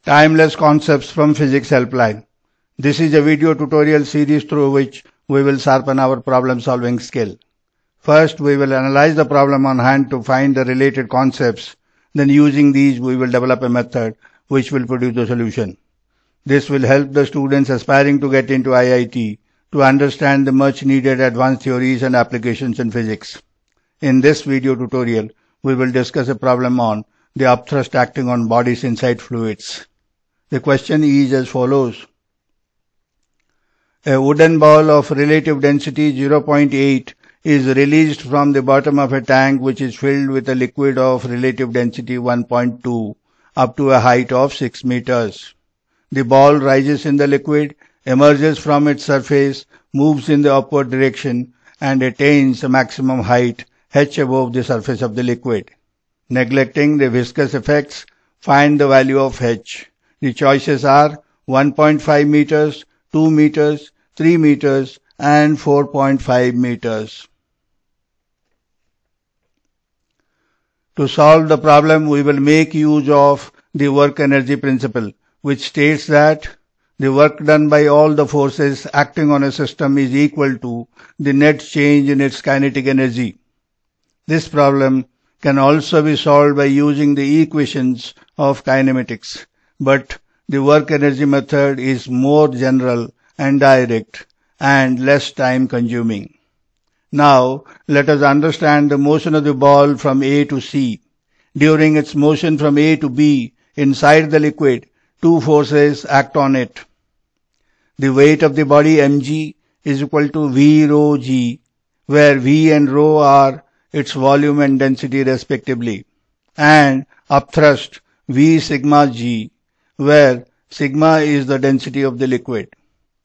Timeless Concepts from Physics Helpline. This is a video tutorial series through which we will sharpen our problem solving skill. First, we will analyze the problem on hand to find the related concepts. Then using these, we will develop a method which will produce the solution. This will help the students aspiring to get into IIT to understand the much needed advanced theories and applications in physics. In this video tutorial, we will discuss a problem on the upthrust acting on bodies inside fluids. The question is as follows. A wooden ball of relative density 0.8 is released from the bottom of a tank which is filled with a liquid of relative density 1.2 up to a height of 6 meters. The ball rises in the liquid, emerges from its surface, moves in the upward direction and attains a maximum height h above the surface of the liquid. Neglecting the viscous effects, find the value of h. The choices are 1.5 meters, 2 meters, 3 meters and 4.5 meters. To solve the problem, we will make use of the work energy principle, which states that the work done by all the forces acting on a system is equal to the net change in its kinetic energy. This problem can also be solved by using the equations of kinematics, but the work energy method is more general and direct and less time consuming. Now, let us understand the motion of the ball from A to C. During its motion from A to B inside the liquid, two forces act on it. The weight of the body mg is equal to v rho g, where v and rho are its volume and density respectively, and upthrust v sigma g, where sigma is the density of the liquid.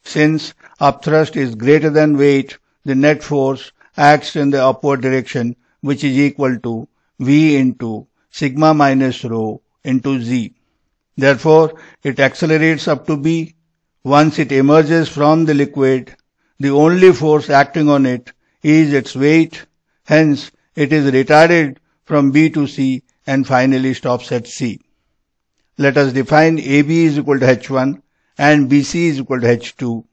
Since upthrust is greater than weight, the net force acts in the upward direction, which is equal to v into sigma minus rho into z. Therefore, it accelerates up to B. Once it emerges from the liquid, the only force acting on it is its weight. Hence, it is retarded from B to C and finally stops at C. Let us define AB is equal to H1 and BC is equal to H2.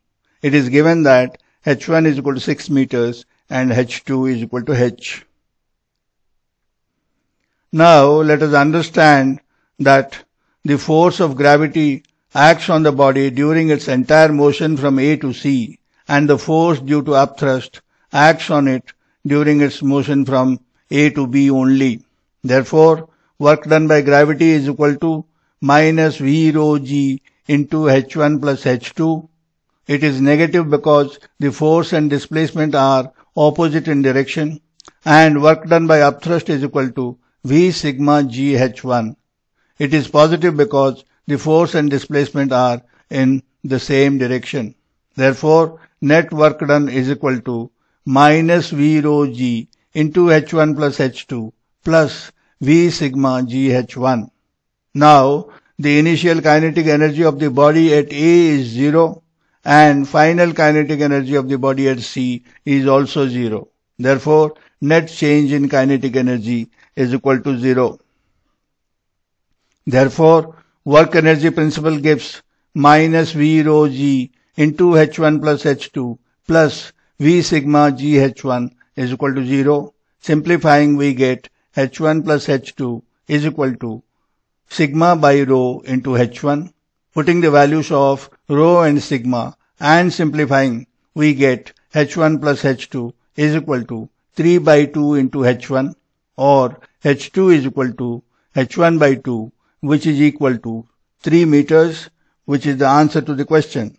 It is given that H1 is equal to 6 meters and H2 is equal to H. Now let us understand that the force of gravity acts on the body during its entire motion from A to C, and the force due to upthrust acts on it during its motion from A to B only. Therefore, work done by gravity is equal to minus v rho g into h1 plus h2. It is negative because the force and displacement are opposite in direction, and work done by upthrust is equal to v sigma g h1. It is positive because the force and displacement are in the same direction. Therefore, net work done is equal to minus v rho g into h1 plus h2 plus v sigma g h1. Now, the initial kinetic energy of the body at A is 0 and final kinetic energy of the body at C is also 0. Therefore, net change in kinetic energy is equal to 0. Therefore, work energy principle gives minus v rho g into h1 plus h2 plus v sigma g h1 is equal to 0. Simplifying, we get h1 plus h2 is equal to sigma by rho into h1. Putting the values of rho and sigma and simplifying, we get h1 plus h2 is equal to 3 by 2 into h1, or h2 is equal to h1 by 2, which is equal to 3 meters, which is the answer to the question.